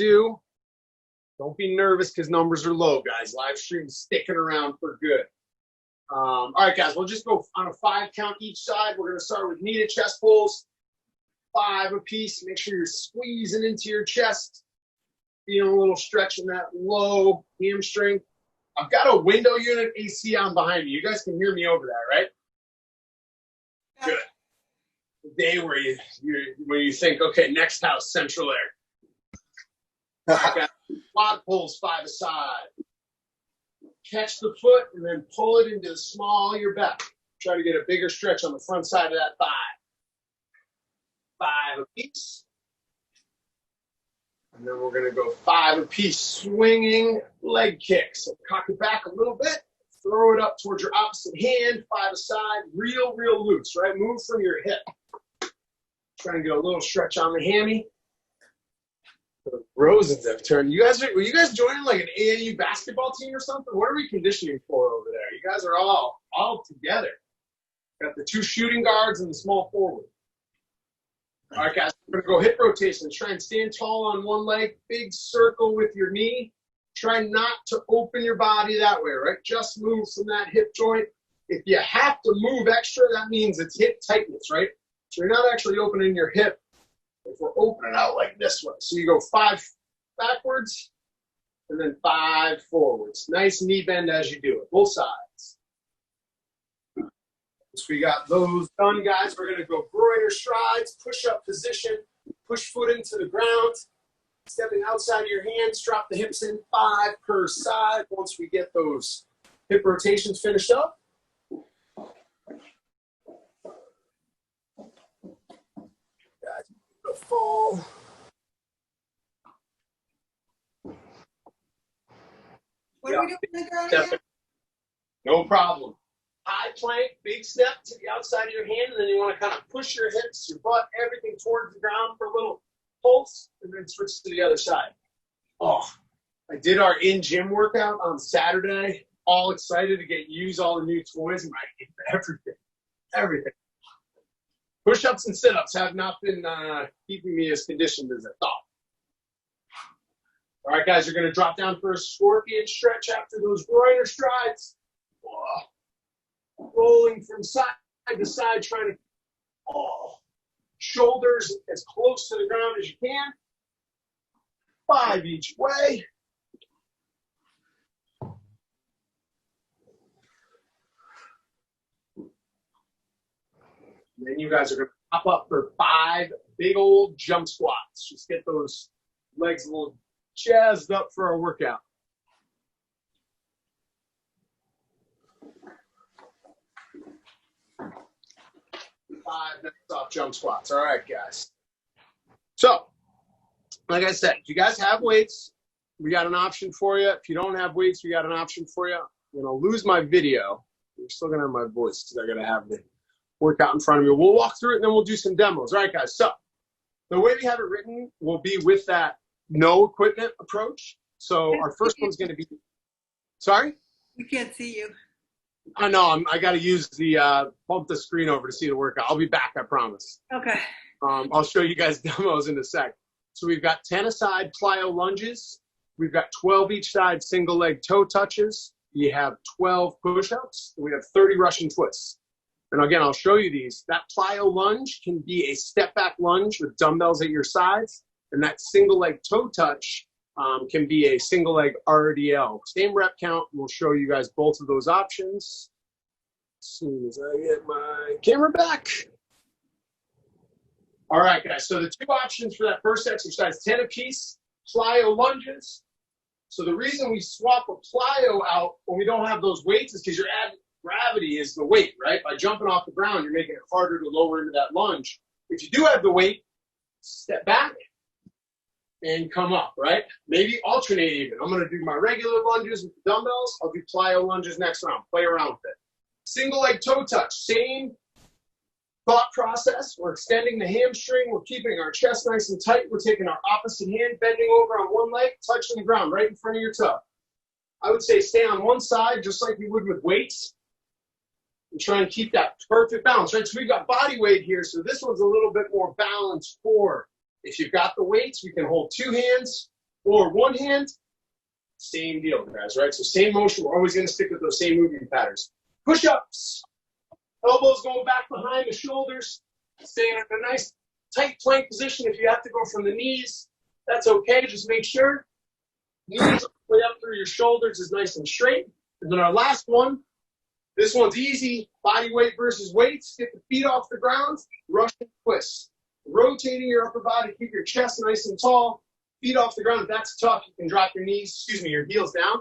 do. Don't be nervous because numbers are low, guys. Live stream's sticking around for good. All right, guys, we'll just go on a 5 count each side. We're going to start with knee to chest pulls, 5 apiece. Make sure you're squeezing into your chest, feeling a little stretch in that low hamstring. I've got a window unit AC on behind me. You guys can hear me over that, right? Good. The day where you think, okay, next house, central air. Okay. Quad pulls 5 aside. Catch the foot and then pull it into the small of your back. Try to get a bigger stretch on the front side of that thigh. 5 apiece. And then we're going to go 5 apiece, swinging leg kicks. So cock it back a little bit. Throw it up towards your opposite hand. 5 aside. Real loose, right? Move from your hip. Try and get a little stretch on the hammy. The Rosens have turned. Were you guys joining like an AAU basketball team or something? What are we conditioning for over there? You guys are all together. Got the 2 shooting guards and the small forward. All right, guys, we're going to go hip rotations. Try and stand tall on one leg. Big circle with your knee. Try not to open your body that way, right? Just move from that hip joint. If you have to move extra, that means it's hip tightness, right? So you're not actually opening your hip. If we're opening out like this way. So you go 5 backwards and then 5 forwards. Nice knee bend as you do it, both sides. Once we got those done, guys, we're going to go groiner strides, push-up position, push foot into the ground, stepping outside of your hands, drop the hips in, 5 per side. Once we get those hip rotations finished up. Fall. What are we doing in the ground again? No problem. High plank, big step to the outside of your hand, and then you want to kind of push your hips, your butt, everything towards the ground for a little pulse, and then switch to the other side. Oh, I did our in-gym workout on Saturday. All excited to use all the new toys and everything. Push-ups and sit-ups have not been keeping me as conditioned as I thought. All right, guys, you're going to drop down for a scorpion stretch after those groiner strides. Rolling from side to side, trying to shoulders as close to the ground as you can. 5 each way. And then you guys are going to pop up for 5 big old jump squats. Just get those legs a little jazzed up for our workout. 5 next-off jump squats. All right, guys. So, like I said, if you guys have weights, we got an option for you. If you don't have weights, we got an option for you. I'm going to lose my video. You're still going to have my voice because I got to have the workout in front of me. We'll walk through it and then we'll do some demos. All right, guys. So the way we have it written will be with that no equipment approach. So our first one's going to be, sorry? We can't see you. I know. I got to use the, bump the screen over to see the workout. I'll be back, I promise. Okay. I'll show you guys demos in a sec. So we've got 10 aside plyo lunges. We've got 12 each side single leg toe touches. You have 12 push-ups. We have 30 Russian twists. And again, I'll show you these. That plyo lunge can be a step back lunge with dumbbells at your sides. And that single leg toe touch can be a single leg RDL. Same rep count. We'll show you guys both of those options as soon as I get my camera back. All right, guys. So the 2 options for that first exercise, 10 apiece, plyo lunges. So the reason we swap a plyo out when we don't have those weights is because you're adding gravity is the weight, right? By jumping off the ground, you're making it harder to lower into that lunge. If you do have the weight, step back and come up, right? Maybe alternate even. I'm going to do my regular lunges with the dumbbells. I'll do plyo lunges next round. Play around with it. Single leg toe touch, same thought process. We're extending the hamstring. We're keeping our chest nice and tight. We're taking our opposite hand, bending over on one leg, touching the ground right in front of your toe. I would say stay on one side just like you would with weights. And try and keep that perfect balance, right? So we've got body weight here, so this one's a little bit more balanced for. If you've got the weights, we can hold 2 hands, or one hand, same deal, guys, right? So same motion. We're always going to stick with those same movement patterns. Push-ups. Elbows going back behind the shoulders. Staying in a nice tight plank position. If you have to go from the knees, that's okay. Just make sure knees all the way up through your shoulders is nice and straight. And then our last one, this one's easy. Body weight versus weights. Get the feet off the ground. Russian twist. Rotating your upper body. Keep your chest nice and tall. Feet off the ground. If that's tough, you can drop your knees, your heels down.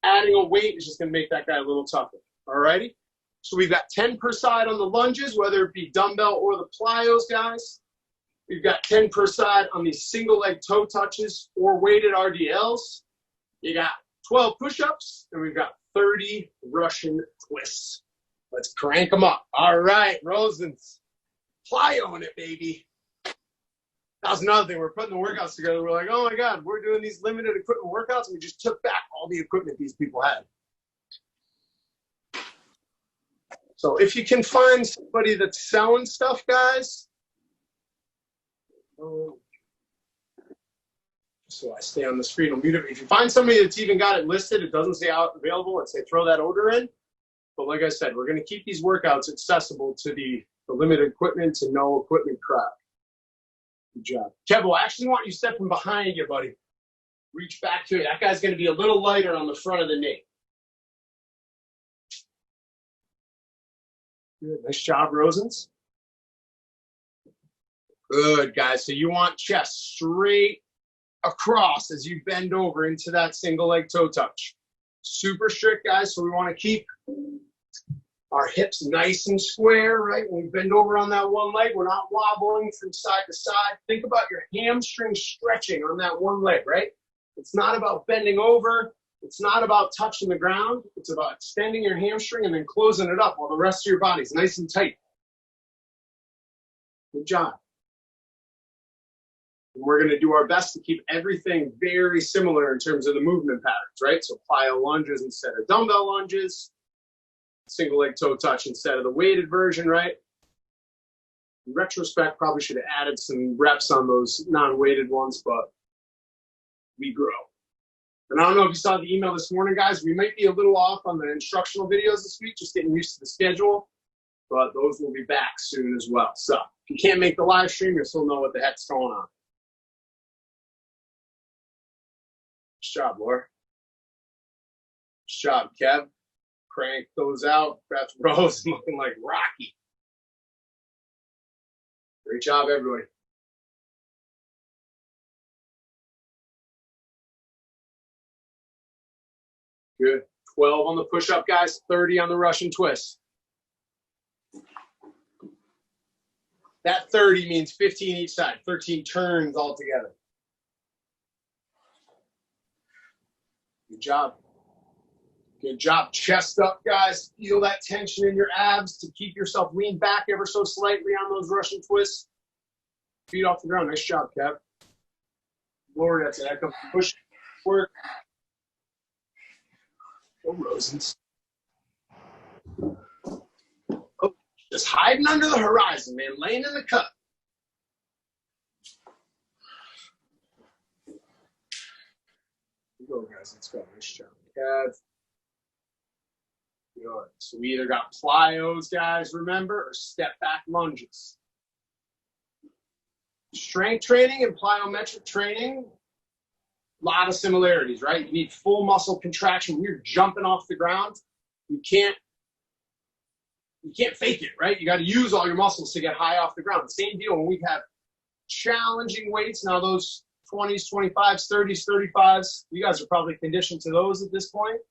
Adding a weight is just going to make that guy a little tougher. All righty? So we've got 10 per side on the lunges, whether it be dumbbell or the plyos, guys. We've got 10 per side on these single leg toe touches or weighted RDLs. You got 12 push-ups, and we've got 30 Russian twists. Let's crank them up. All right, Rosen's plyoing it, baby. That's another thing. We're putting the workouts together. We're like, oh my God, we're doing these limited equipment workouts, and we just took back all the equipment these people had. So if you can find somebody that's selling stuff, guys, so I stay on the screen. I'll mute it. If you find somebody that's even got it listed, it doesn't say out available, let's say throw that order in. But like I said, we're going to keep these workouts accessible to the limited equipment to no equipment crowd. Good job. Kevo, I actually want you stepping behind you, buddy. Reach back to it. That guy's going to be a little lighter on the front of the knee. Good. Nice job, Rosens. Good, guys. So you want chest straight across as you bend over into that single leg toe touch. Super strict, guys. So we want to keep our hips nice and square, right? When we bend over on that one leg, we're not wobbling from side to side. Think about your hamstring stretching on that one leg, right? It's not about bending over. It's not about touching the ground. It's about extending your hamstring and then closing it up while the rest of your body's nice and tight. Good job. And we're going to do our best to keep everything very similar in terms of the movement patterns, right? So plyo lunges instead of dumbbell lunges, single leg toe touch instead of the weighted version, right? In retrospect, probably should have added some reps on those non-weighted ones, but we grow. And I don't know if you saw the email this morning, guys. We might be a little off on the instructional videos this week, just getting used to the schedule. But those will be back soon as well. So if you can't make the live stream, you'll still know what the heck's going on. Nice job, Laura. Nice job, Kev. Crank those out. That's Rose looking like Rocky. Great job, everybody. Good. 12 on the push-up, guys. 30 on the Russian twist. That 30 means 15 each side. 13 turns altogether. Good job. Good job. Chest up, guys. Feel that tension in your abs to keep yourself leaned back ever so slightly on those Russian twists. Feet off the ground. Nice job, Kev. Lord, that's a heck of a push work. Oh, Rosens. Oh, just hiding under the horizon, man. Laying in the cut. Go, guys. Let's go. Nice job, Kev. Good. So we either got plyos, guys, remember, or step back lunges. Strength training and plyometric training, a lot of similarities, right? You need full muscle contraction. When you're jumping off the ground, you can't fake it, right? You got to use all your muscles to get high off the ground. Same deal when we have challenging weights. Now those 20s, 25s, 30s, 35s, you guys are probably conditioned to those at this point.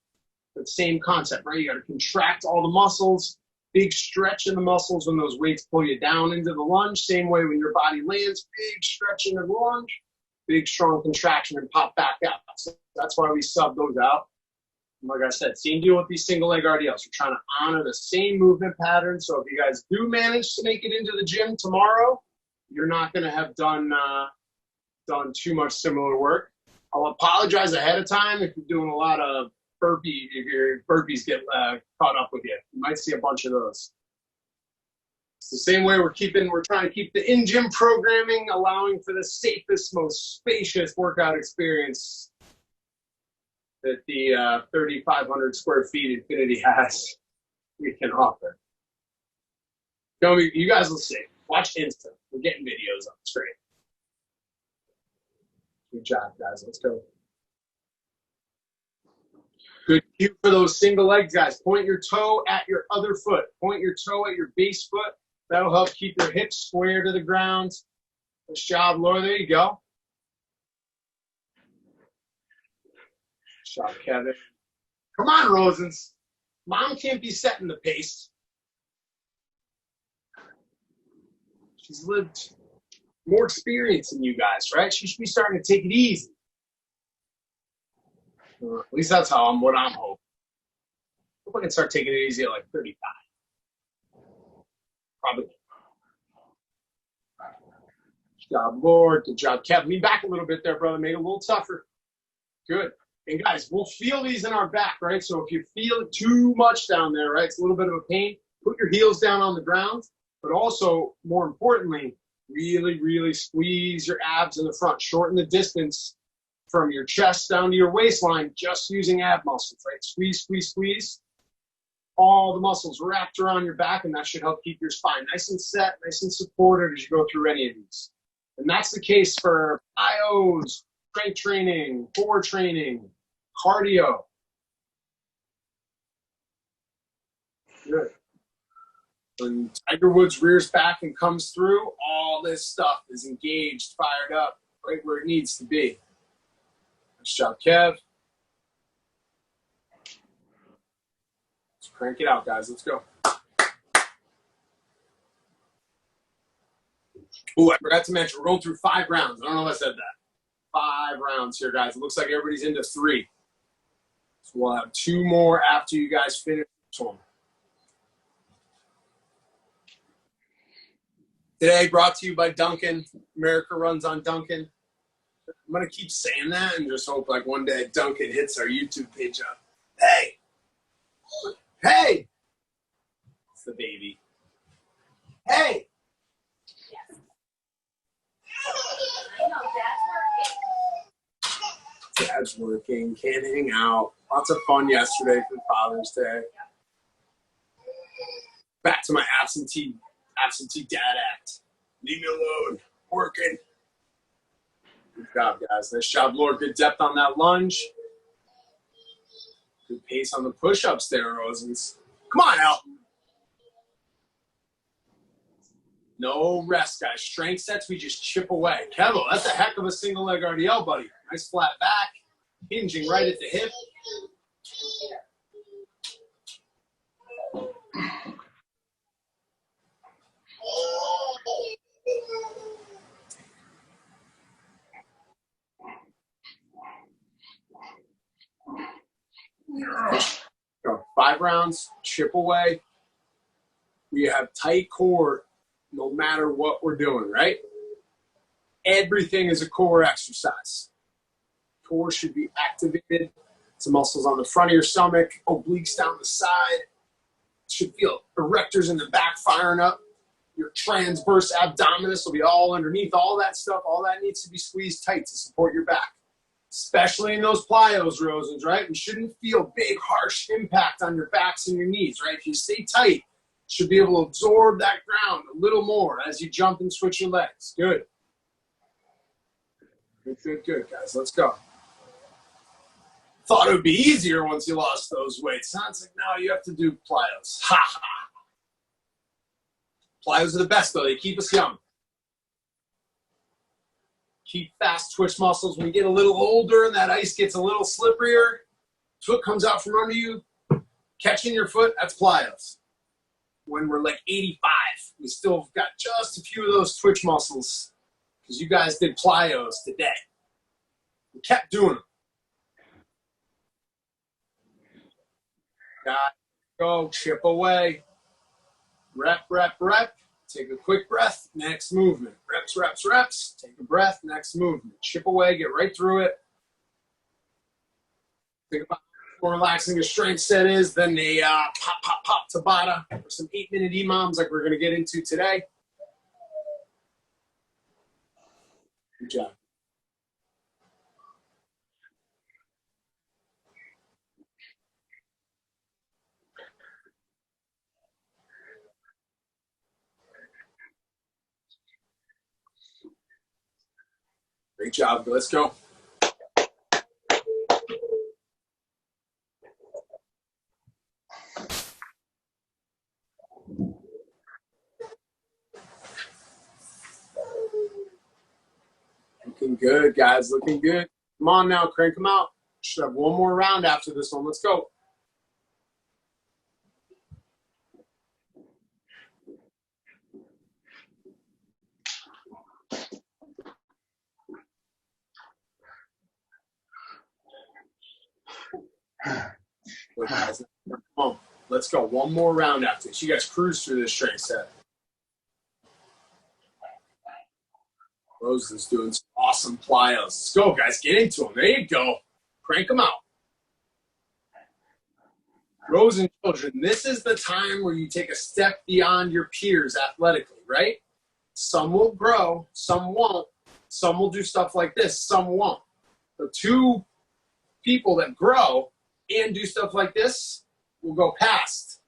But same concept, right? You got to contract all the muscles, big stretch in the muscles when those weights pull you down into the lunge. Same way when your body lands, big stretch into the lunge, big strong contraction and pop back out. So that's why we sub those out. And like I said, same deal with these single leg RDLs. We're trying to honor the same movement pattern. So if you guys do manage to make it into the gym tomorrow, you're not going to have done too much similar work. I'll apologize ahead of time if you're doing a lot of burpees get caught up with you. You might see a bunch of those. It's the same way we're trying to keep the in-gym programming, allowing for the safest, most spacious workout experience that the 3,500 square feet Infinity has, we can offer. Tell me, you guys will see. Watch Insta. We're getting videos on the screen. Good job, guys. Let's go. Good cue for those single legs, guys. Point your toe at your other foot. Point your toe at your base foot. That'll help keep your hips square to the ground. Nice job, Laura. There you go. Nice job, Kevin. Come on, Rosens. Mom can't be setting the pace. She's lived more experience than you guys, right? She should be starting to take it easy. At least that's what I'm hoping. Hope I can start taking it easy at like 35. Probably. Good job, Lord. Good job, Kev. Lean back a little bit there, brother. Make it a little tougher. Good. And guys, we'll feel these in our back, right? So if you feel it too much down there, right, it's a little bit of a pain, put your heels down on the ground, but also, more importantly, really, really squeeze your abs in the front. Shorten the distance from your chest down to your waistline, just using ab muscles, right? Squeeze, squeeze, squeeze. All the muscles wrapped around your back, and that should help keep your spine nice and set, nice and supported as you go through any of these. And that's the case for plyos, strength training, core training, cardio. Good. When Tiger Woods rears back and comes through, all this stuff is engaged, fired up, right where it needs to be. Nice job, Kev. Let's crank it out, guys. Let's go. Oh, I forgot to mention, we're going through 5 rounds. I don't know if I said that. 5 rounds here, guys. It looks like everybody's into 3. So we'll have 2 more after you guys finish this one. Today, brought to you by Duncan. America runs on Duncan. I'm going to keep saying that and just hope like one day Duncan hits our YouTube page up. Hey! Hey! It's the baby. Hey! Yes. I know, Dad's working. Dad's working, can't hang out. Lots of fun yesterday for Father's Day. Back to my absentee dad act. Leave me alone. Working. Good job, guys. Nice job, Lord. Good depth on that lunge. Good pace on the push-ups there, Rosens. Come on, Al. No rest, guys. Strength sets, we just chip away. Kevo, that's a heck of a single leg RDL, buddy. Nice flat back. Hinging right at the hip. Go 5 rounds, chip away. We have tight core no matter what we're doing, right? Everything is a core exercise. Core should be activated. Some muscles on the front of your stomach, obliques down the side. Should feel erectors in the back firing up. Your transverse abdominis will be all underneath. All that stuff, all that needs to be squeezed tight to support your back. Especially in those plyos, Rosens, right? We shouldn't feel big, harsh impact on your backs and your knees, right? If you stay tight, you should be able to absorb that ground a little more as you jump and switch your legs. Good. Good, good, good, guys. Let's go. Thought it would be easier once you lost those weights. Sounds like now you have to do plyos. Ha ha. Plyos are the best, though. They keep us young. Keep fast twitch muscles. When you get a little older and that ice gets a little slipperier, foot comes out from under you, catching your foot, that's plyos. When we're like 85, we still got just a few of those twitch muscles because you guys did plyos today. We kept doing them. Got go, chip away. Rep, rep, rep. Take a quick breath, next movement. Reps, reps, reps. Take a breath, next movement. Chip away, get right through it. Think about More relaxing a strength set is than the pop, pop, pop Tabata or some 8-minute EMOMs like we're going to get into today. Good job. Great job. Let's go. Looking good, guys. Looking good. Come on now. Crank them out. Should have one more round after this one. Let's go. Guys, come on. Let's go. One more round after this. You guys cruise through this strength set. Rose is doing some awesome plyos. Let's go, guys. Get into them. There you go. Crank them out. Rose and children, this is the time where you take a step beyond your peers athletically, right? Some will grow, some won't. Some will do stuff like this, some won't. The two people that grow and do stuff like this will go past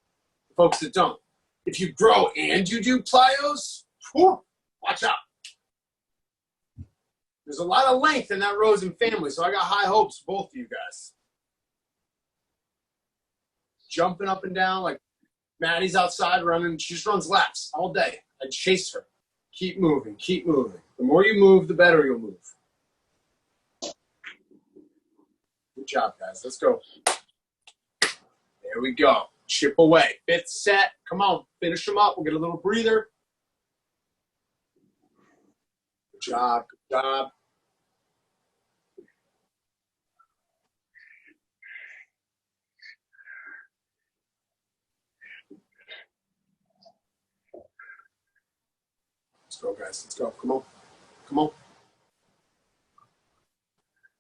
the folks that don't. If you grow and you do plyos, whew, watch out. There's a lot of length in that Rosen family, so I got high hopes for both of you guys. Jumping up and down like Maddie's outside running. She just runs laps all day. I chase her. Keep moving, keep moving. The more you move, the better you'll move. Good job, guys. Let's go. There we go. Chip away. Fifth set. Come on, finish them up. We'll get a little breather. Good job, good job. Let's go, guys. Let's go. Come on. Come on.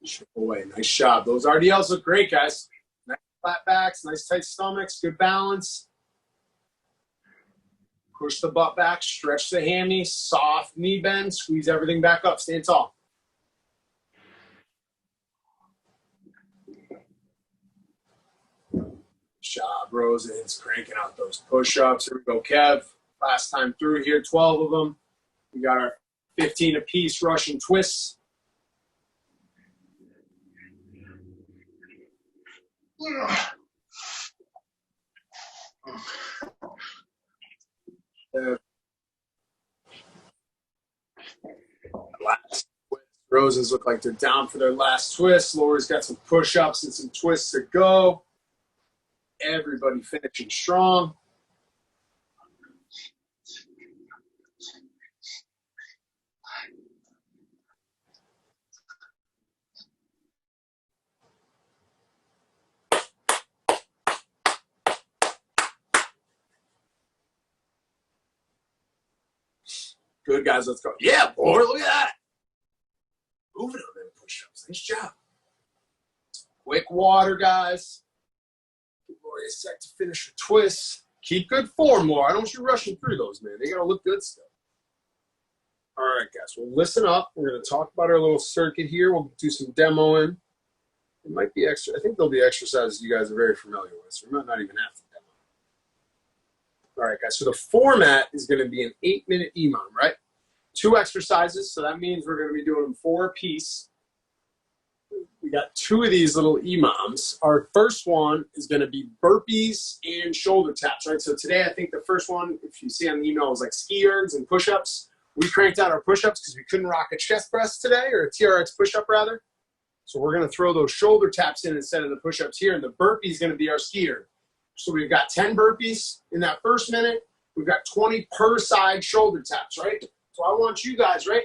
Chip away. Nice job. Those RDLs look great, guys. Nice flat backs, nice tight stomachs, good balance. Push the butt back, stretch the hammy, soft knee bend, squeeze everything back up. Stand tall. Good job, Rosen's cranking out those push-ups. Here we go, Kev. Last time through here, 12 of them. We got our 15 apiece Russian twists. Last twist. Roses look like they're down for their last twist. Lori's got some push-ups and some twists to go. Everybody finishing strong. Good, guys. Let's go. Yeah, boy. Look at that. Moving on them push-ups. Nice job. Quick water, guys. Give Lori a sec to finish her twists. Keep good form, Laura. I don't want you rushing through those, man. They got to look good still. All right, guys. Well, listen up. We're going to talk about our little circuit here. We'll do some demoing. It might be extra. I think there'll be exercises you guys are very familiar with, so we might not even have to demo. All right, guys. So the format is going to be an 8-minute EMOM, right? 2 exercises, so that means we're going to be doing them 4 apiece. We got 2 of these little EMOMs. Our first one is going to be burpees and shoulder taps, right? So today, I think the first one, if you see on the email, was like ski ergs and push-ups. We cranked out our push-ups because we couldn't rock a chest press today, or a TRX push-up rather. So we're going to throw those shoulder taps in instead of the push-ups here, and the burpee is going to be our ski erg. So we've got 10 burpees in that first minute. We've got 20 per side shoulder taps, right? So I want you guys, right,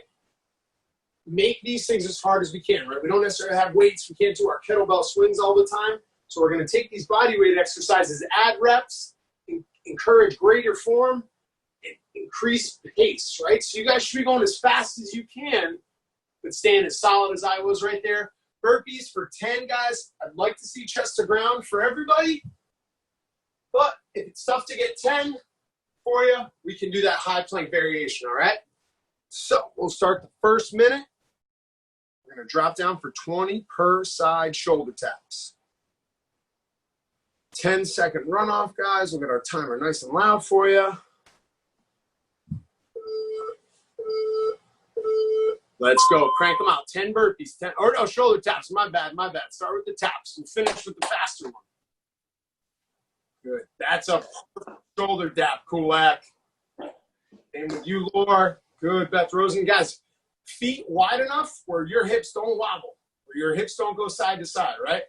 make these things as hard as we can, right? We don't necessarily have weights. We can't do our kettlebell swings all the time. So we're going to take these body weight exercises, add reps, encourage greater form, and increase pace, right? So you guys should be going as fast as you can, but staying as solid as I was right there. Burpees for 10, guys. I'd like to see chest to ground for everybody. But if it's tough to get 10 for you, we can do that high plank variation, all right? So we'll start the first minute. We're going to drop down for 20 per side shoulder taps. 10-second runoff, guys. We'll get our timer nice and loud for you. Let's go. Crank them out. 10 burpees. 10, or no, shoulder taps. My bad. Start with the taps. We'll finish with the faster one. Good. That's a shoulder dap, Kulak. And with you, Laura. Good, Beth Rosen. Guys, feet wide enough where your hips don't wobble, where your hips don't go side to side, right?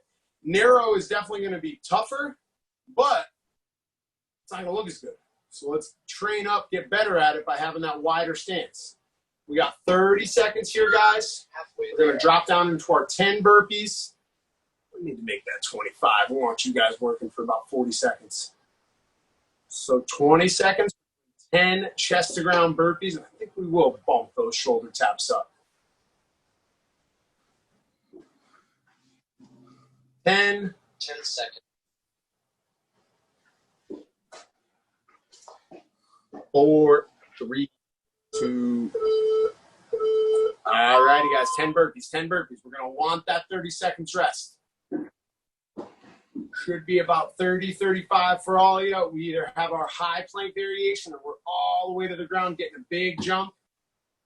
Narrow is definitely going to be tougher, but it's not going to look as good. So let's train up, get better at it by having that wider stance. We got 30 seconds here, guys. We're going to drop down into our 10 burpees. We need to make that 25. We want you guys working for about 40 seconds. So 20 seconds, 10 chest to ground burpees, and I think we will bump those shoulder taps up. 10 seconds. 4, 3, 2. All righty, guys. 10 burpees. We're going to want that 30 seconds rest. Should be about 30, 35 for all of you. We either have our high plank variation or we're all the way to the ground getting a big jump.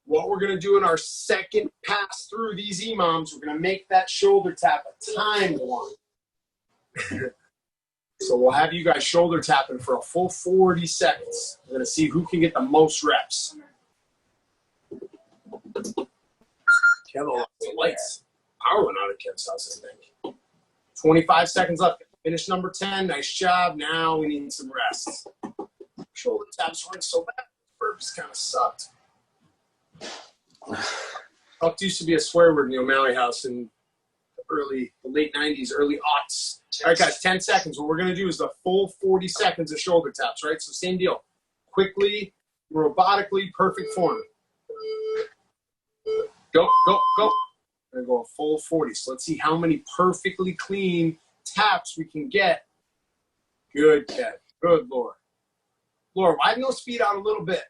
What we're going to do in our second pass through these EMOMs, we're going to make that shoulder tap a timed one. So we'll have you guys shoulder tapping for a full 40 seconds. We're going to see who can get the most reps. Kevin lost the lights. Power went out of Kev's house, I think. 25 seconds left. Finish number 10. Nice job. Now we need some rest. Shoulder taps weren't so bad. Burpees kind of sucked. Sucked used to be a swear word in the O'Malley house in the late 90s, early aughts. All right, guys, 10 seconds. What we're going to do is the full 40 seconds of shoulder taps, right? So same deal. Quickly, robotically, perfect form. Go, go, go. We're going to go a full 40. So let's see how many perfectly clean taps we can get. Good, Kev. Good, Laura. Laura, widen those feet out a little bit.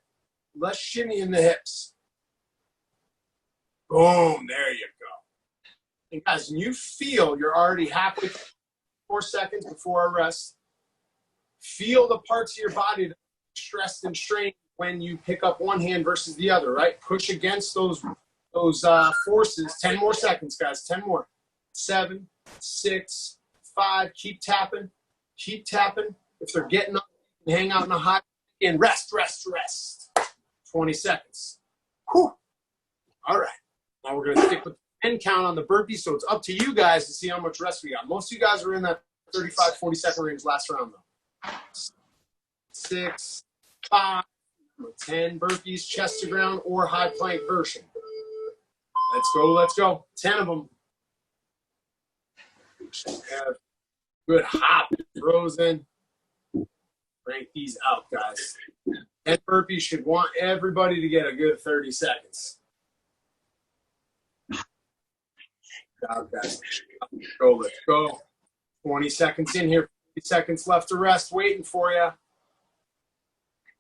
Less shimmy in the hips. Boom. There you go. And guys, when you feel you're already halfway, 4 seconds before our rest, feel the parts of your body that are stressed and strained when you pick up one hand versus the other, right? Push against those forces. 10 more seconds, guys. 10 more. 7, 6, 5. Keep tapping. Keep tapping. If they're getting up, hang out in a hot and rest. 20 seconds. Whew. All right. Now we're going to stick with the 10 count on the burpee, so it's up to you guys to see how much rest we got. Most of you guys are in that 35, 40-second range last round, though. 6, 5, 10 burpees, chest to ground, or high plank version. Let's go. 10 of them. Good hop, Rosen. Crank these out, guys. 10 burpees should want everybody to get a good 30 seconds. Good job, guys. Let's go. 20 seconds in here. 50 seconds left to rest. Waiting for you.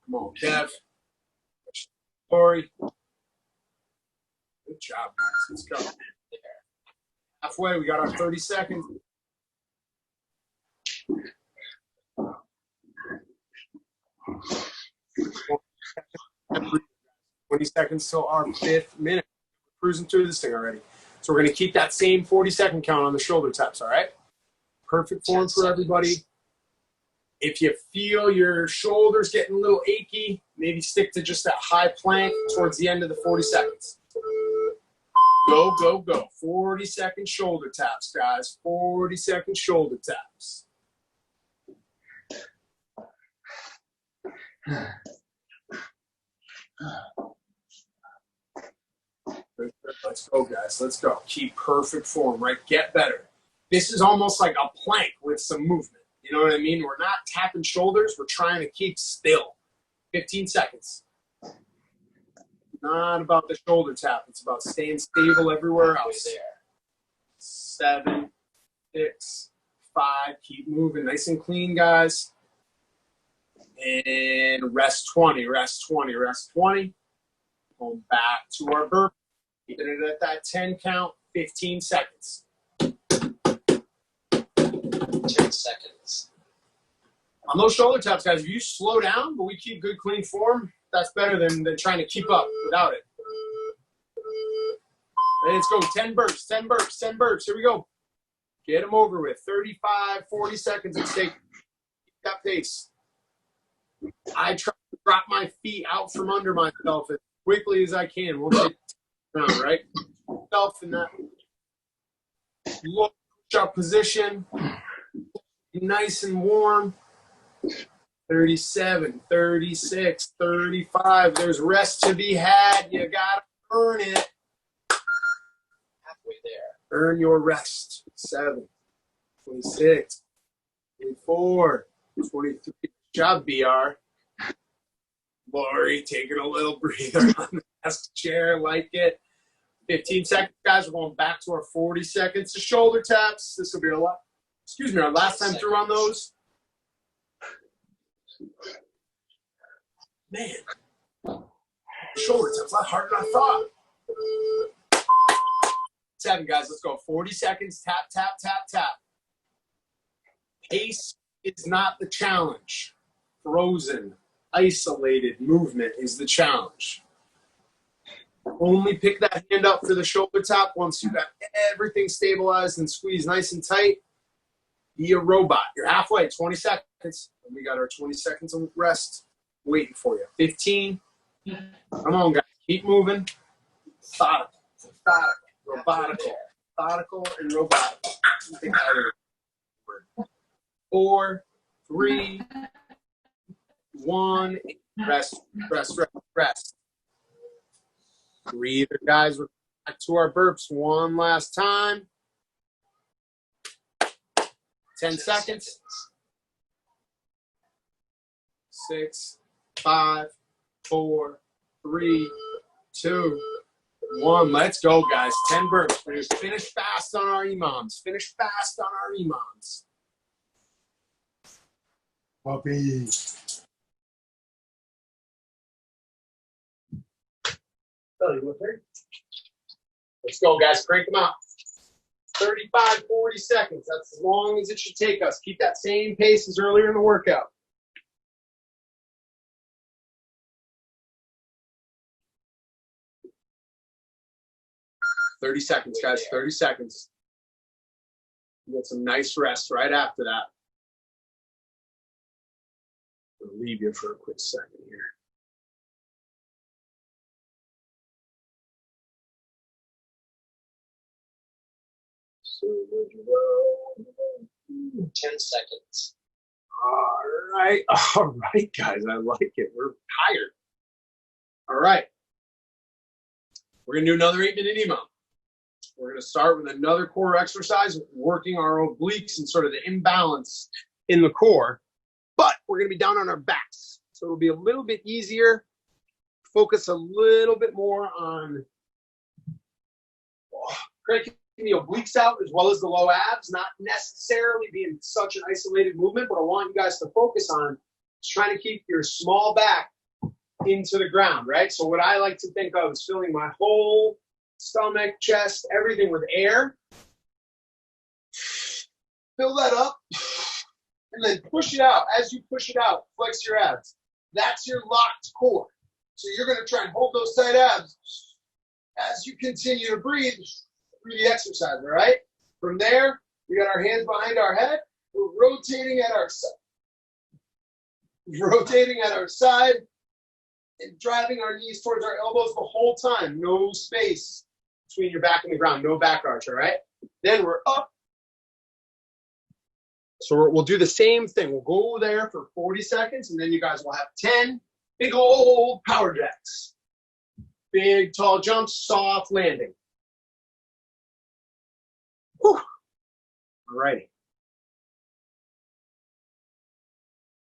Come on, Kev. Corey. Good job, guys. Let's go. Halfway. We got our 30 seconds. 20 seconds till our 5th minute. We're cruising through this thing already. So we're going to keep that same 40-second count on the shoulder taps, all right? Perfect form for everybody. If you feel your shoulders getting a little achy, maybe stick to just that high plank towards the end of the 40 seconds. Go, go, go. 40-second shoulder taps, guys. 40-second shoulder taps. Let's go, guys. Let's go. Keep perfect form, right? Get better. This is almost like a plank with some movement. You know what I mean? We're not tapping shoulders. We're trying to keep still. 15 seconds. Not about the shoulder tap. It's about staying stable everywhere else. 7, 6, 5. Keep moving. Nice and clean, guys. And rest 20, rest 20, rest 20. Going back to our burpee. Keeping it at that 10 count, 15 seconds. 10 seconds. On those shoulder taps, guys, if you slow down, but we keep good, clean form, that's better than trying to keep up without it. And let's go. 10 burps, 10 burps, 10 burps. Here we go. Get them over with. 35, 40 seconds at stake. Keep that pace. I try to drop my feet out from under myself as quickly as I can. We'll take down, right? Self in that low push-up position. Nice and warm. 37, 36, 35. There's rest to be had. You got to earn it. Halfway there. Earn your rest. 7, 26, 24, 23. Good job, BR. Lori taking a little breather on the desk chair. Like it. 15 seconds, guys. We're going back to our 40 seconds of shoulder taps. This will be our last time through on those. Man, shoulder taps a lot harder than I thought. 7, guys. Let's go. 40 seconds. Tap, tap, tap, tap. Pace is not the challenge. Frozen, isolated movement is the challenge. Only pick that hand up for the shoulder tap once you got everything stabilized and squeezed nice and tight. Be a robot. You're halfway. 20 seconds. And we got our 20 seconds of rest waiting for you. 15. Come on, guys. Keep moving. Methodical. Robotical. Methodical and robotical. 4, 3, 1. Rest, rest, rest, rest. Breathe, guys. We're back to our burps one last time. 10 seconds. 6, 5, 4, 3, 2, 1. Let's go, guys. 10 burps. Finish fast on our EMOMs. Finish fast on our EMOMs. Puppy. Let's go, guys. Crank them out. 35, 40 seconds. That's as long as it should take us. Keep that same pace as earlier in the workout. "30 seconds, guys. 30 seconds. You get some nice rest right after that. I'm going to leave you for a quick second here. So, 10 seconds. All right, guys. I like it. We're tired. All right. We're going to do another 8-minute EMOM. We're going to start with another core exercise, working our obliques and sort of the imbalance in the core. But we're going to be down on our backs. So it'll be a little bit easier. Focus a little bit more on cranking the obliques out as well as the low abs, not necessarily being such an isolated movement, but I want you guys to focus on trying to keep your small back into the ground, right? So what I like to think of is filling my whole stomach, chest, everything with air. Fill that up and then push it out. As you push it out, flex your abs. That's your locked core. So you're going to try and hold those tight abs as you continue to breathe through the exercise, all right? From there, we got our hands behind our head. We're rotating at our side. And driving our knees towards our elbows the whole time. No space between your back and the ground. No back arch, all right? Then we're up. So we'll do the same thing. We'll go there for 40 seconds, and then you guys will have 10 big old power jacks. Big, tall jumps, soft landing. Whew. All righty.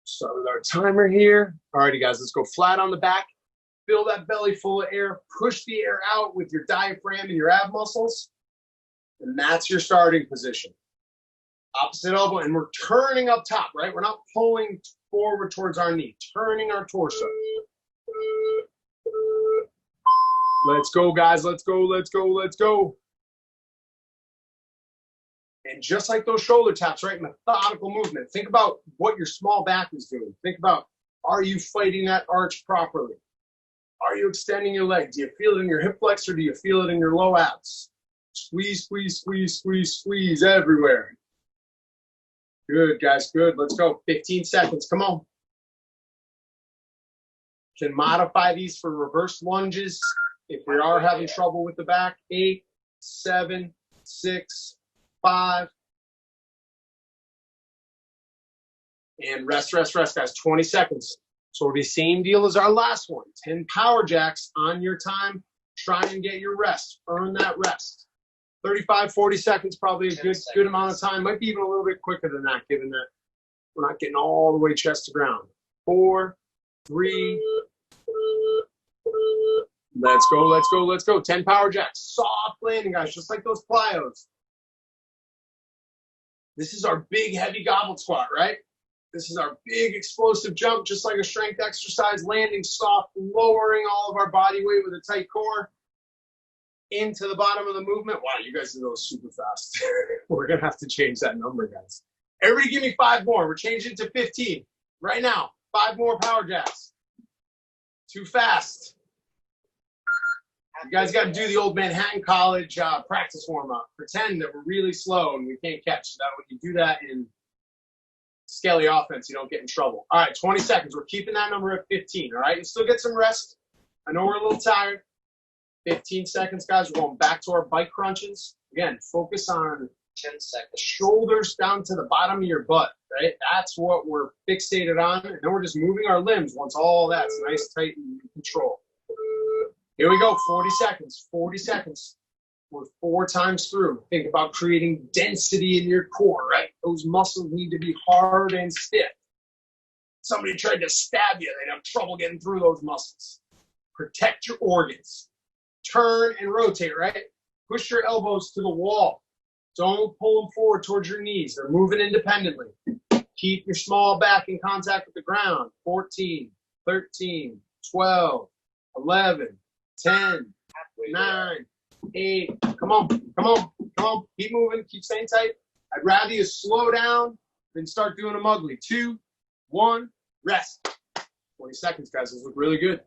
Start with our timer here. All righty, guys, let's go flat on the back. Fill that belly full of air. Push the air out with your diaphragm and your ab muscles. And that's your starting position. Opposite elbow, and we're turning up top, right? We're not pulling forward towards our knee, turning our torso. Let's go, guys. Let's go, let's go, let's go. And just like those shoulder taps, right? Methodical movement. Think about what your small back is doing. Think about, are you fighting that arch properly? Are you extending your leg? Do you feel it in your hip flexor? Do you feel it in your low abs? Squeeze, squeeze, squeeze, squeeze, squeeze everywhere. Good, guys, good. Let's go. 15 seconds. Come on. Can modify these for reverse lunges if we are having trouble with the back. 8, 7, 6, 5. And rest, rest, rest, guys. 20 seconds. So it'll be same deal as our last one. 10 power jacks on your time. Try and get your rest. Earn that rest. 35, 40 seconds, probably a good amount of time. Might be even a little bit quicker than that, given that we're not getting all the way chest to ground. 4, 3. Let's go, let's go, let's go. 10 power jacks. Soft landing, guys, just like those plyos. This is our big, heavy goblet squat, right? This is our big explosive jump, just like a strength exercise, landing soft, lowering all of our body weight with a tight core into the bottom of the movement. Wow, you guys do those super fast. We're going to have to change that number, guys. Everybody give me 5 more. We're changing to 15 right now. 5 more power jacks. Too fast. You guys got to do the old Manhattan College practice warm-up. Pretend that we're really slow and we can't catch. So that when you do that in scaly offense, you don't get in trouble. All right, 20 seconds. We're keeping that number at 15, all right? You still get some rest. I know we're a little tired. 15 seconds, guys. We're going back to our bike crunches. Again, focus on 10 seconds. Shoulders down to the bottom of your butt, right? That's what we're fixated on. And then we're just moving our limbs once all that's nice, tight, and in control. Here we go, 40 seconds, 40 seconds. We're 4 times through. Think about creating density in your core, right? Those muscles need to be hard and stiff. Somebody tried to stab you, they'd have trouble getting through those muscles. Protect your organs. Turn and rotate, right? Push your elbows to the wall. Don't pull them forward towards your knees. They're moving independently. Keep your small back in contact with the ground. 14, 13, 12, 11, 10, 9, 8. Come on, come on, come on. Keep moving, keep staying tight. I'd rather you slow down than start doing them ugly. 2, 1, rest. 20 seconds, guys. Those look really good.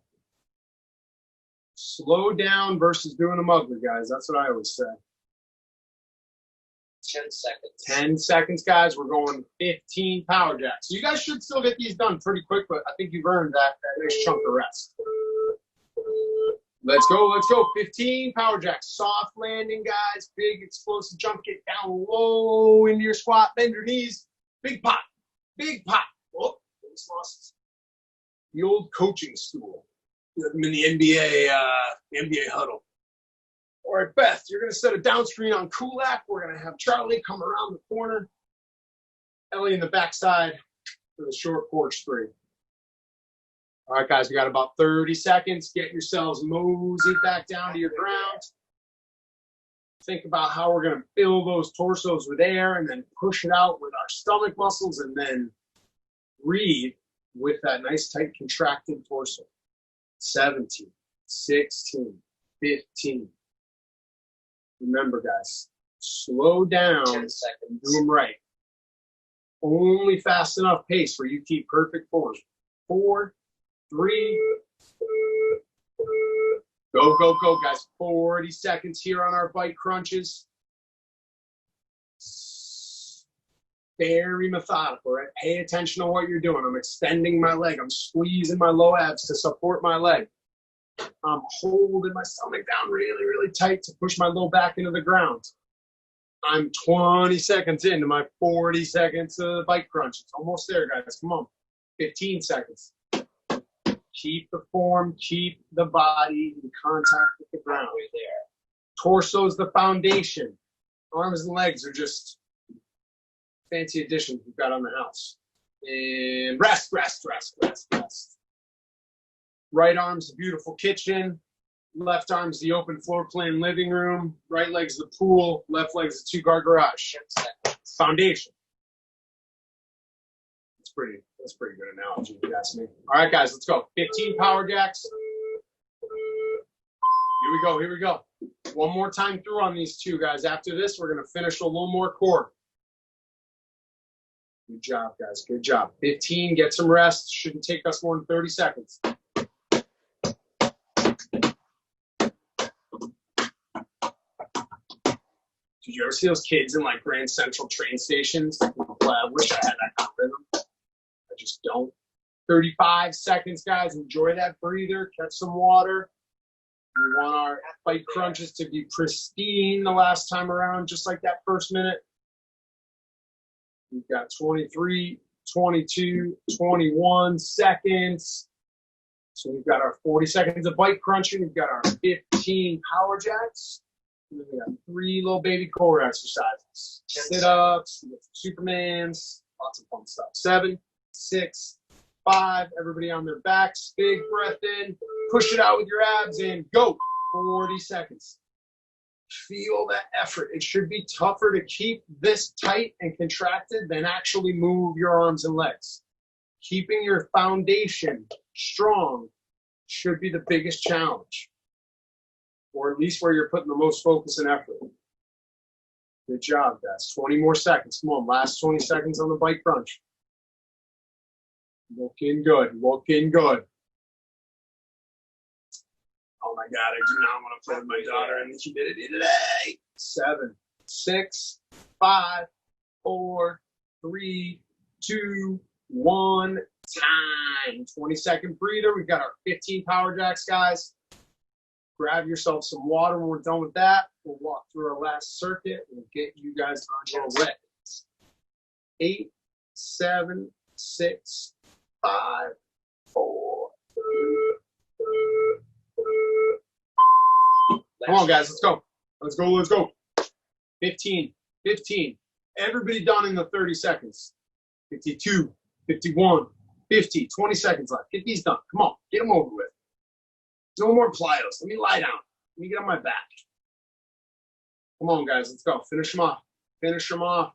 Slow down versus doing them ugly, guys. That's what I always say. 10 seconds. 10 seconds, guys. We're going 15 power jacks. So you guys should still get these done pretty quick, but I think you've earned that nice chunk of rest. Let's go, let's go. 15 power jacks. Soft landing, guys. Big explosive jump. Get down low into your squat. Bend your knees. Big pop. Big pop. Oh, almost lost the old coaching stool. I'm in the NBA huddle. All right, Beth, you're going to set a down screen on Kulak. We're going to have Charlie come around the corner. Ellie in the backside for the short porch 3. All right, guys, we got about 30 seconds. Get yourselves moseyed back down to your ground. Think about how we're going to fill those torsos with air and then push it out with our stomach muscles and then breathe with that nice, tight, contracted torso. 17, 16, 15. Remember, guys, slow down 10 seconds. and do them right. Only fast enough pace where you keep perfect form. 4, 3, go, go, go, guys. 40 seconds here on our bike crunches. Very methodical, right? Pay attention to what you're doing. I'm extending my leg. I'm squeezing my low abs to support my leg. I'm holding my stomach down really, really tight to push my low back into the ground. I'm 20 seconds into my 40 seconds of bike crunch. It's almost there, guys. Come on. 15 seconds. Keep the form, keep the body in contact with the ground. There. Torso's the foundation. Arms and legs are just fancy additions we've got on the house. And rest, rest, rest, rest, rest. Right arm's a beautiful kitchen. Left arm's the open floor plan living room. Right leg's the pool. Left leg's the two-car garage. 10 seconds. Foundation. That's pretty good analogy, if you ask me. All right, guys, let's go. 15 power jacks. Here we go. One more time through on these two, guys. After this, we're going to finish a little more core. Good job, guys. Good job. 15, get some rest. Shouldn't take us more than 30 seconds. Did you ever see those kids in like Grand Central train stations? I wish I had that kind of rhythm. I just don't. 35 seconds, guys. Enjoy that breather. Catch some water. We want our bike crunches to be pristine the last time around, just like that first minute. We've got 23, 22, 21 seconds. So we've got our 40 seconds of bike crunching. We've got our 15 power jacks. And then we got 3 little baby core exercises. Sit-ups, Supermans, lots of fun stuff. 7, 6, 5, everybody on their backs. Big breath in. Push it out with your abs and go. 40 seconds. Feel that effort. It should be tougher to keep this tight and contracted than actually move your arms and legs. Keeping your foundation strong should be the biggest challenge, or at least where you're putting the most focus and effort. Good job, guys. 20 more seconds. Come on, last 20 seconds on the bike crunch. Looking good. Looking good. Oh my God, I do not want to play with my daughter in the humidity today. 7, 6, 5, 4, 3, 2, 1. Time. 20-second breather. We've got our 15 power jacks, guys. Grab yourself some water when we're done with that. We'll walk through our last circuit and get you guys on your way. 8, 7, 6, 5, 4, 3. Come on, guys, let's go. Let's go, let's go. 15, 15. Everybody done in the 30 seconds. 52, 51, 50, 20 seconds left. Get these done. Come on, get them over with. No more plyos. Let me lie down. Let me get on my back. Come on, guys, let's go. Finish them off. Finish them off.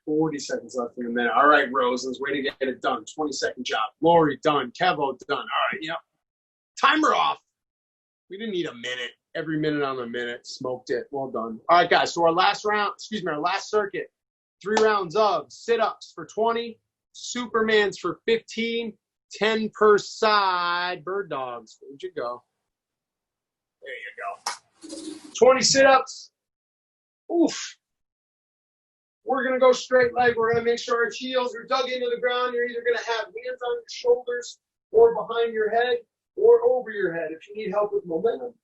40 seconds left in the minute. All right, Rose, way to get it done. 20-second job. Lori, done. Kevo, done. All right, yep. Timer off. We didn't need a minute. Every minute on the minute. Smoked it. Well done. All right, guys, so our last round, our last circuit, 3 rounds of sit-ups for 20, Supermans for 15, 10 per side. Bird dogs. Where'd you go? There you go. 20 sit-ups. Oof. We're going to go straight leg. We're going to make sure our heels are dug into the ground. You're either going to have hands on your shoulders or behind your head or over your head if you need help with momentum.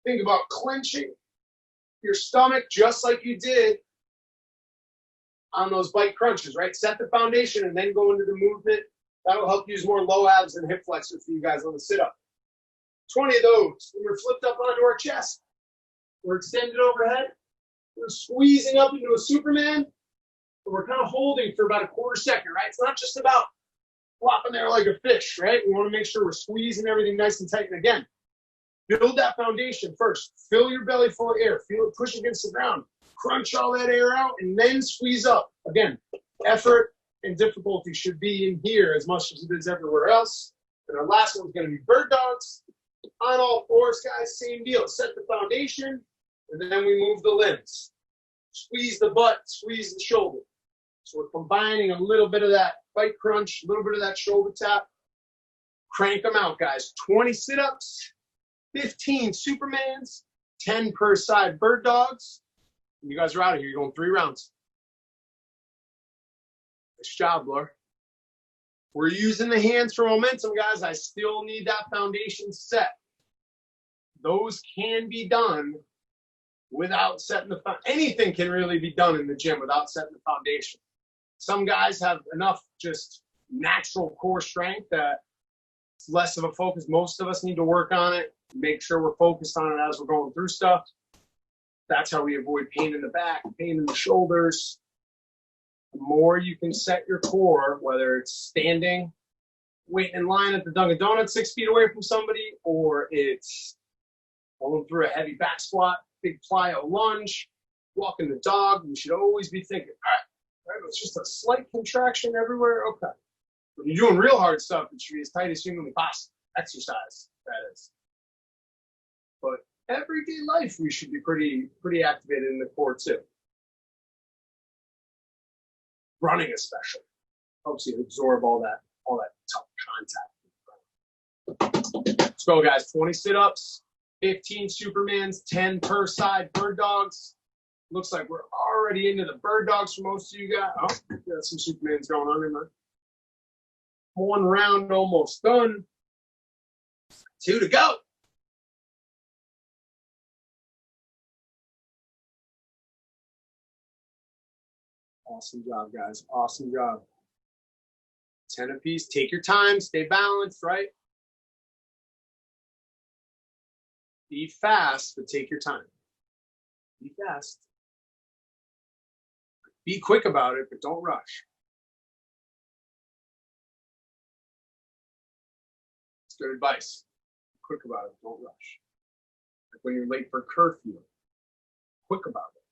Think about clenching your stomach just like you did on those bike crunches, right? Set the foundation and then go into the movement. That'll help use more low abs and hip flexors for you guys on the sit-up. 20 of those. We're flipped up onto our chest. We're extended overhead. We're squeezing up into a Superman. And we're kind of holding for about a quarter second, right? It's not just about flopping there like a fish, right? We want to make sure we're squeezing everything nice and tight. And again, build that foundation first. Fill your belly full of air. Feel it push against the ground. Crunch all that air out and then squeeze up. Again, effort and difficulty should be in here as much as it is everywhere else. And our last one's going to be bird dogs. On all fours, guys, same deal. Set the foundation, and then we move the limbs. Squeeze the butt, squeeze the shoulder. So we're combining a little bit of that bike crunch, a little bit of that shoulder tap. Crank them out, guys. 20 sit-ups, 15 Supermans, 10 per side bird dogs. You guys are out of here. You're going 3 rounds. Nice job, Laura. We're using the hands for momentum, guys. I still need that foundation set. Those can be done without setting the foundation. Anything can really be done in the gym without setting the foundation. Some guys have enough just natural core strength that it's less of a focus. Most of us need to work on it, make sure we're focused on it as we're going through stuff. That's how we avoid pain in the back, pain in the shoulders. The more you can set your core, whether it's standing waiting in line at the Dunkin' Donuts 6 feet away from somebody, or it's going through a heavy back squat, big plyo lunge, walking the dog. You should always be thinking, all right, it's just a slight contraction everywhere. Okay. When you're doing real hard stuff, it should be as tight as humanly possible. Exercise, that is. But everyday life, we should be pretty activated in the core too. Running especially helps you absorb all that tough contact. Let's go, guys. 20 sit-ups, 15 Supermans, 10 per side bird dogs. Looks like we're already into the bird dogs for most of you guys. Oh, got some Supermans going on in there. 1 round almost done. 2 to go. Awesome job, guys. Awesome job. 10 apiece. Take your time. Stay balanced, right? Be fast, but take your time. Be fast. Be quick about it, but don't rush. It's good advice. Be quick about it, don't rush. Like when you're late for curfew, quick about it.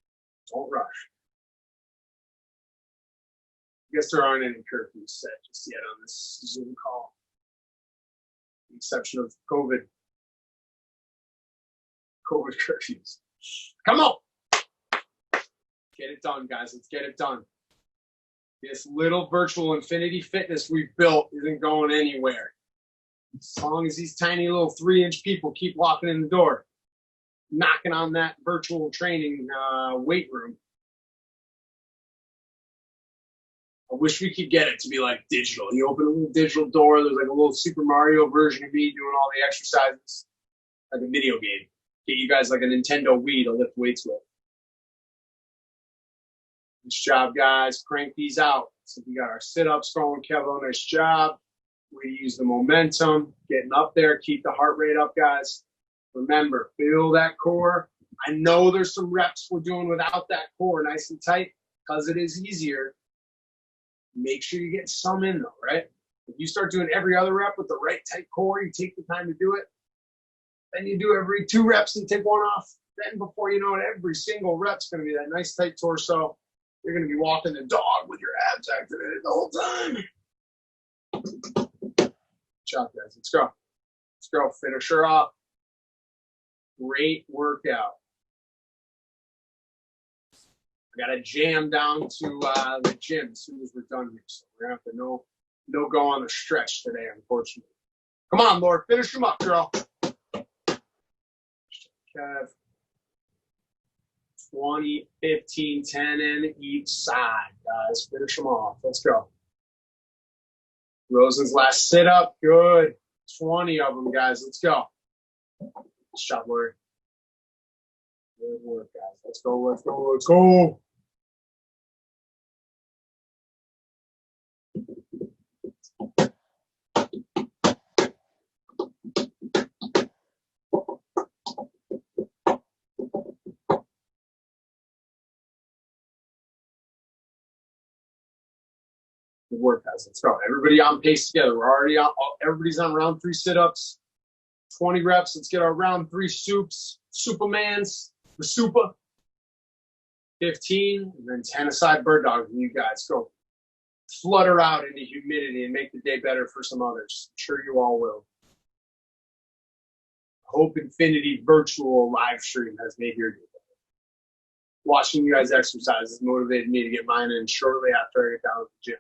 Don't rush. I guess there aren't any curfews set just yet on this Zoom call. The exception of COVID curfews. Come on. Get it done, guys. Let's get it done. This little virtual infinity fitness we've built isn't going anywhere. As long as these tiny little 3-inch people keep walking in the door, knocking on that virtual training weight room. I wish we could get it to be like digital. You open a little digital door, there's like a little Super Mario version of me doing all the exercises, like a video game. Get you guys like a Nintendo Wii to lift weights with. Nice job, guys. Crank these out. So we got our sit-ups going. Kevin, nice job. We use the momentum, getting up there. Keep the heart rate up, guys. Remember, feel that core. I know there's some reps we're doing without that core nice and tight because it is easier. Make sure you get some in though, right? If you start doing every other rep with the right tight core, you take the time to do it. Then you do every 2 reps and take 1 off. Then before you know it, every single rep's going to be that nice tight torso. You're going to be walking the dog with your abs activated the whole time. Good job, guys. Let's go. Let's go. Finish her up. Great workout. I got to jam down to the gym as soon as we're done here. So we're going to have to no go on the stretch today, unfortunately. Come on, Lord. Finish them up, girl. Kev. 20, 15, 10 in each side, guys. Finish them off. Let's go. Rosen's last sit up. Good. 20 of them, guys. Let's go. Nice job, Lord. Good work, guys. Let's go. Let's go. Let's go. Good work, guys. Let's go. Everybody on pace together. We're already on. Everybody's on round 3 sit-ups. 20 reps. Let's get our round 3 soups. Supermans. The super. 15. And then 10 aside bird dogs. And you guys go flutter out into humidity and make the day better for some others. I'm sure you all will. Hope Infinity virtual live stream has made your day better. Watching you guys exercise has motivated me to get mine in shortly after I get down to the gym.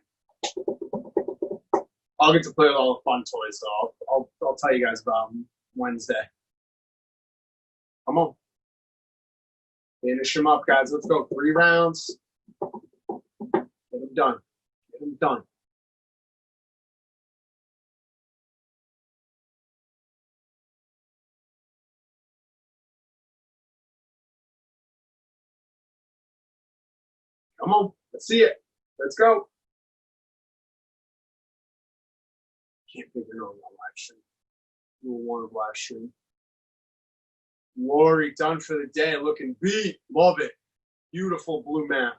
I'll get to play with all the fun toys, so I'll tell you guys about them Wednesday. Come on. Finish them up, guys. Let's go. 3 rounds. Get them done. Get them done. Come on. Let's see it. Let's go. Can't think of no live stream. Rule 1 of live stream. Lori done for the day, looking beat. Love it. Beautiful blue mat.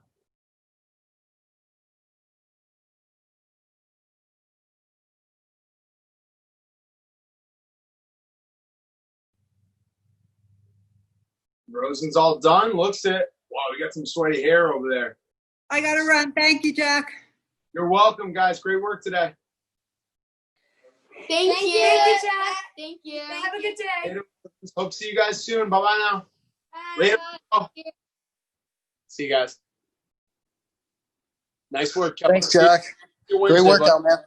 Rosen's all done. Looks it. Wow, we got some sweaty hair over there. I gotta run. Thank you, Jack. You're welcome, guys. Great work today. Thank you. Thank you, Jack. Thank you. Have a good day. Hope to see you guys soon. Bye-bye now. Later. See you guys. Nice work, Kevin. Thanks, Jack. Your Great Wednesday, workout, bud. man.